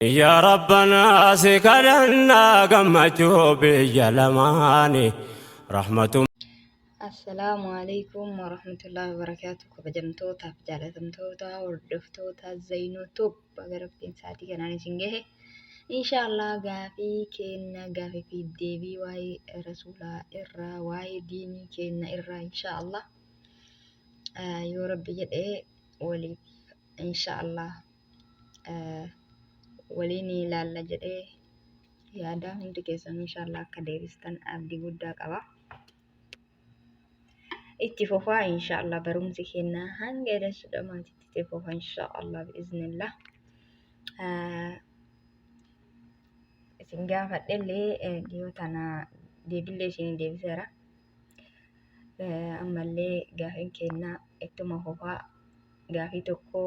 يا ربنا سكرنا قمتو بجلماني رحمة. السلام عليكم ورحمة الله وبركاته. كبجمتوتا جالتمتوتا وردفتوتا زينوتوب بغرفتين ساعتي كان سنجه إن شاء الله غافي كنا غافي في الديبي واي رسولا إرا واي ديني كنا إرا إن شاء الله يا رب جد ولي إن شاء الله وليني لا جد يا دا هندي كيسان إن شاء الله كديرستان أبدي قدا قبا itti fufaa inshaallah barumsi kennaa hanga jedhamutti itti fufaa inshaallah biiznillah. Isin gaafadhellee dhiyoo tana deebillee isin deebiseera. Ammallee gaafiin kennaa ittuma fufaa gaafii tokko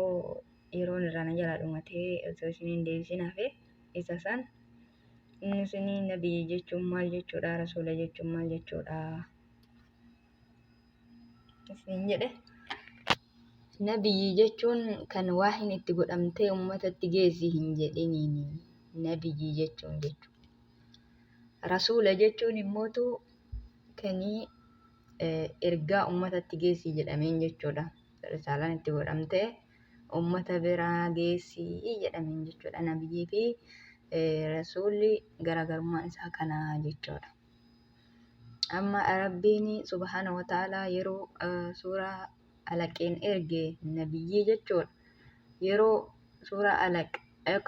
yeroon irraa na jalaa dhumatee osoo isiniin deebisin hafe isa san inni isinii nabiyyi jechuun maal jechuudha, rasuula jechuun maal jechuudha isin jedhe. Nabiyyi jechuun kan waahin itti godhamtee ummatatti geessi hin jedhiniini nabiyyi jechuun jechuudha. Rasuula jechuun immootu kanii ergaa ummatatti geessi jedhameen jechuudha. Risaalaan itti godhamtee ummata biraa geessi jedhameen jechuudha. Nabiyyii fi rasuulli garaagarummaan isaa kana jechuudha. Amma rabbiin subhaana wa ta'ala yeroo suuraa alaqeen erge nabiyyii jechuudha. Yeroo suuraa alaq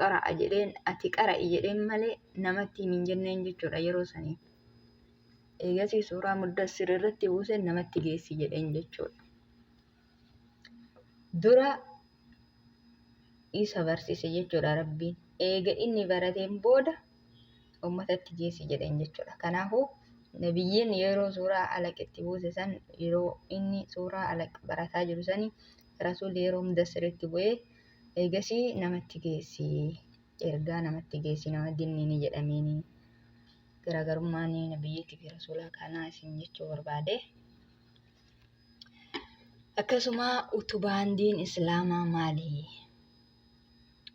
qara'a jedheen ati qara'i jedheen malee namatti hin jenneen jechuudha yeroo sanii. Eegasii suuraa muddassir irratti buuse namatti geessi jedheen jechuudha. Dura isa barsiise jechuudha rabbiin. Eega inni barateen booda ummatatti geessi jedheen jechuudha. Kanaafuu nabiyyiin yeroo suuraa alaq itti buuse san yeroo inni suuraa alaq barataa jiru sani rasuulli yeroo mudassiritti bu'ee eegasii namatti geessi ergaa namatti geessi nama dinniini jedhameeni. Garaagarummaan nabiyyiitii fi rasuulaa kanaa isin jechuu barbaade. Akkasuma utubaan diin islaamaa maali?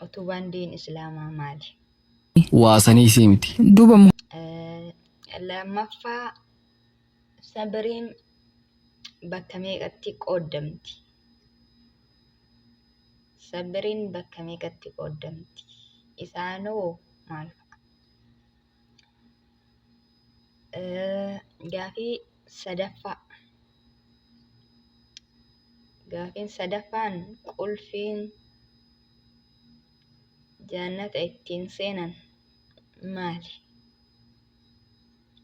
Utubaan diin islaamaa maali? Waasanii isii miti. Lammaffaa sabiriin bakka meeqatti qooddamti? Sabiriin bakka meeqatti qooddamti? Isaanoo maal fa'a? Gaafiin sadaffaan qulfiin jannata ittiin seenan maali?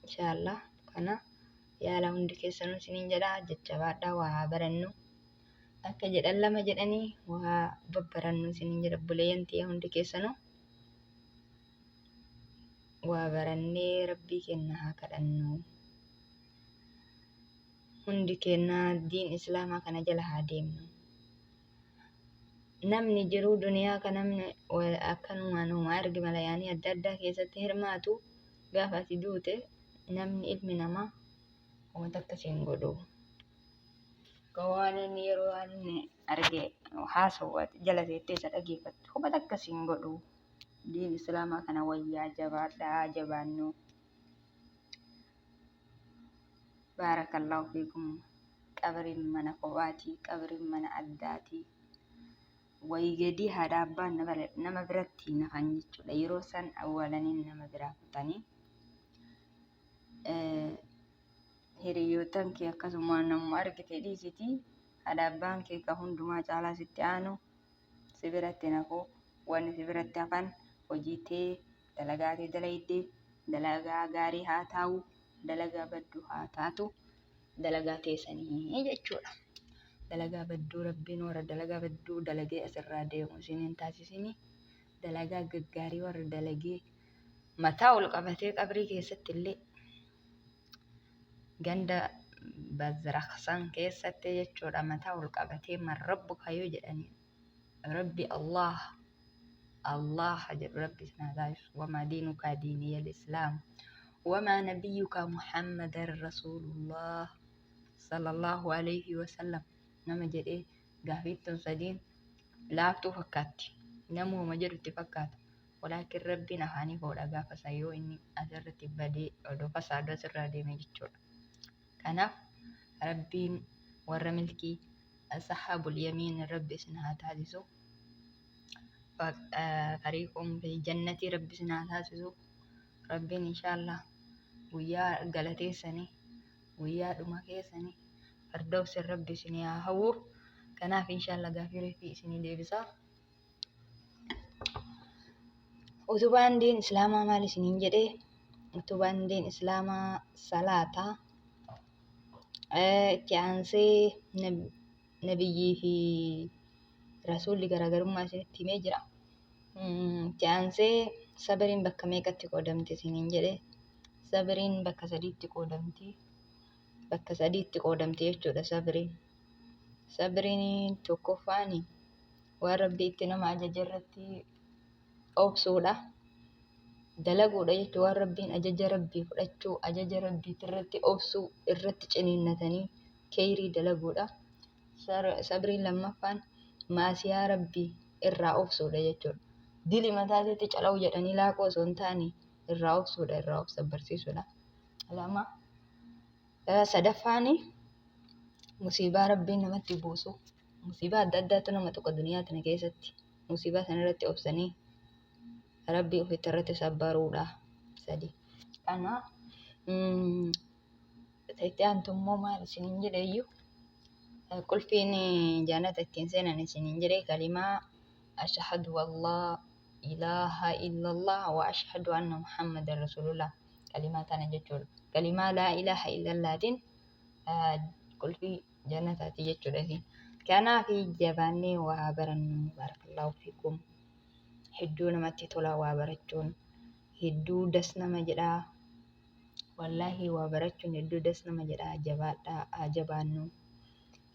Inshaallah kana yaala hundi keessanuu isiniin jedhaa jajjabaadhaa waa barannu. Akka jedhan lama jedhanii waa babbarannu isiniin jedha buleeyyan tiyya hundi keessanuu. Waa barannee rabbii kenna haa kadhannu. Hundi kennaa diin islaamaa kana jala haa deemnu. Namni jiruu duniyaa kan namni akkanumaan uumaa ergi malayaanii adda addaa keessatti hirmaatu gaafa ati duute namni ilmi namaa waan akkasiin godhu. Waan inni yeroo inni arge haasawaa jala teessee isa dhageeffattu hubata akkasiin godhu. Diin islaamaa kana wayyaa jabaadhaa jabaannu. Baarakallahu fiikum. Qabriin mana kophaatii, qabriin mana addaatii. Wayii gadi haadha abbaan nama biratti nafan jechuudha. Yeroo san awwaalanii nama biraa kutanii. Hiriyootaan kee akkasuma namuma argite dhiisitii haadha abbaan kee ka hundumaa caalaa sitti aanu si biratti nafu wanni si biratti hafan hojii tee dalagaa tee dalaydee dalagaa gaarii haa taa'u dalagaa badduu haa taatu dalagaa teessanii jechuudha. Dalagaa badduu rabbiin warra dalagaa badduu dalagee asirraa deemu isiniin taasisini. Dalagaa gaggaarii warra dalagee mataa ol qabatee qabrii keessatti illee ganda bazraqsan keessatti jechuudha mataa ol qabatee man rabbuka yoo jedhani rabbi Allah jedhu rabbi sana taasisu wamaa diinuka diiniyal islaam wamaa nabiyyuka muhammadan rasuulullah sallallahu alayhi wasallam nama jedhee gaafiittun sadiin laaftuu fakkaatti namuma jedhutti fakkaata walaakin rabbiin afaanii fuudha gaafa isaa yoo inni asirratti badee odoo fasaaduu asirraa deeme jechuudha. Kanaaf rabbiin warra milkii ashaabul yamiin rabbi isin haa taasisu. Fariiqum fil jannati rabbi isin haa taasisu. Rabbiin inshaallah guyyaa galateessanii guyyaa dhuma keessanii firdawsi rabbi isin haa hawwu. Kanaaf inshaallah gaaffii fi isinii deebisaa. Utubaan diin islaamaa maal isiniin jedhee? Utubaan diin islaamaa salaataa. Itti aansee nabiyyii fi rasuulli garaagarummaa isinitti himee jira. Itti aansee sabiriin bakka meeqatti qoodamti isiniin jedhee? Sabiriin bakka sadiitti qoodamti. Bakka sadiitti qoodamti jechuudha sabiriin. Sabiriin tokkoffaani waan rabbi itti nama ajaja irratti obsuudha. Dalaguudha jechuun waan rabbiin ajaja rabbii fudhachuu, ajaja rabbiitti irratti obsuu, irratti ciniinnatanii kheyrii dalaguudha. Sabiriin lammaffaan maasiyaa rabbii irraa obsuudha jechuudha. Dili mataasetti cala'u jedhanii laaqoo osoo hin taane irraa obsuudha, irraa obsa barsiisuudha. Lama sadaffaani musiibaa rabbiin namatti buusu. Musiibaa adda addaatu nama tokko duniyaa tana keessatti. Musiibaa sana irratti obsanii rabbii ofitti irratti sabbaruudha. Sadi. Kana itti aantummoo maal isiniin jedheeyyuu qulfiin jannata ittiin seenan isiniin jedhee kalimaa ashhadu allaa ilaaha illallah wa ashhadu anna muhammadan rasulullah. Kalimaa tana jechuudha. Kalimaa laa ilaaha illallaatiin qulfii jannataati jechuudha. Kanaaf jabaannee waa barannu. Barakallahu fiikum. Hedduu namatti tola waa barachuun. Hedduu das nama jedhaa. Wallaahi waa barachuun hedduu das nama jedhaa. Jabaadhaa haa jabaannu.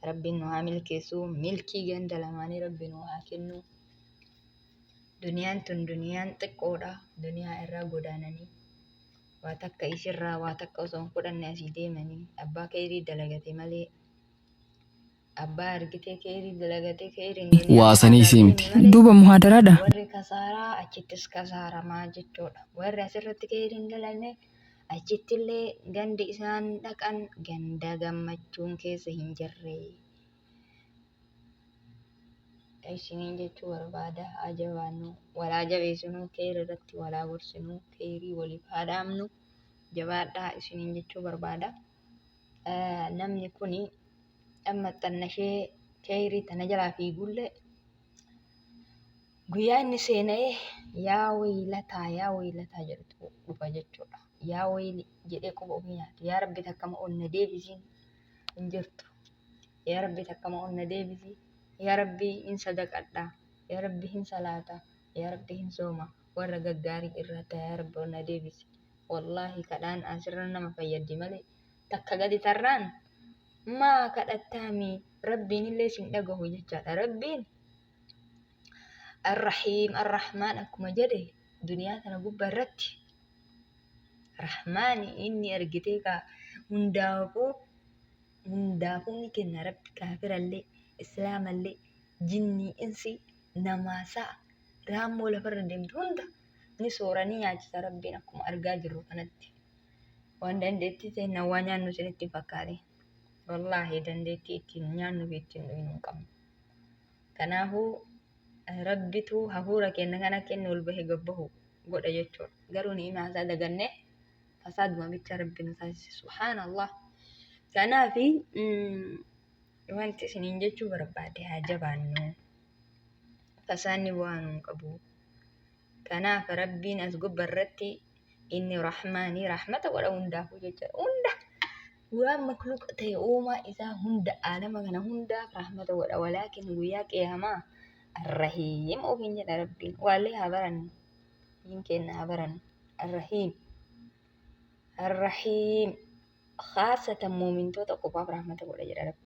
Rabbiin nu haa milkeessu. Milkii ganda lamaanii rabbiin nu haa kennu. Duniyaan tun duniyaan xiqqoodha. Duniyaa irraa godaananii waa takka isirraa waa takka osoo hin fudhanne asii deemanii abbaa kheyrii dalagate malee abbaa argitee kheyrii dalagate kheyriin Waasanii isii miti. Duuba muhaadaraadha. warri kasaaraa achittis kasaaramaa jechuudha. Warri asirratti kheyriin dalagne achittillee gandi isaan dhaqan ganda gammachuun keessa hin jirre. Isiniin jechuu barbaada. Haa jabaannu. Walaa jabeessinuu kheyrii irratti walaa gorsinuu kheyrii waliif haa dhaamnu. Jabaadhaa isiniin jechuu barbaada. Namni kuni amma xannashee kheyrii tana jalaa fiigullee guyyaa inni seena'ee yaa waylataa jedhutu dhufa jechuudha. Yaa wayli jedhee quba ofii nyaata. Yaa rabbi takkama onna deebisiin hin jirtu. Yaa rabbi takkama onna deebisii. Yaa rabbi hin sadaqadhaa. Yaa rabbi hin salaataa. Yaa rabbi hin sooma. Warra gaggaarii irraa ta'a yaa rabbi onna deebisi. Wallaahi kadhaan asirra nama fayyaddi malee takka gadi tarraan maa kadhattaami rabbiin illee sin dhagahu jechaadha. Rabbiin arrahiim arrahmaan akkuma jedhe duniyaa tana gubbaa irratti rahmaani inni argitee ka hundaafuu ni kenna. Rabbi kaafirallee islaamallee jinnii insi namaasaa raammoo lafarra deemtu hunda ni sooranii nyaachisa rabbiin akkuma argaa jirru kanatti. Waan dandeettii ta'e waa nyaannu isinitti fakkaate. Wallaahi dandeettii ittiin nyaannu fi ittiin dhugnu hin qabnu. Kanaafuu rabbitu hafuura kenna kana kennu ol bahee gabbahu godha jechuudha. Garuu ni'imaa isaa dagannee fasaaduma bicha rabbi nu taasise. Subhaanallah. Kanaafi wanti isiniin jechuu barbaade haa jabaannu. Fasaadni bu'aa nu hin qabu. Kanaaf rabbiin as gubbaa irratti inni rahmaanii rahmata godha hundaafuu jechuudha. Hunda waan makluuqa ta'e uumaa isaa hunda aalama kana hundaaf rahmata godha. Walaakin guyyaa qiyaamaa arrahiim ofiin jedha rabbiin. Waallee haa barannu. Diin kenna haa barannu. Arrahiim khaasatan muumintoota qofaaf rahmata godha jedha rabbiin.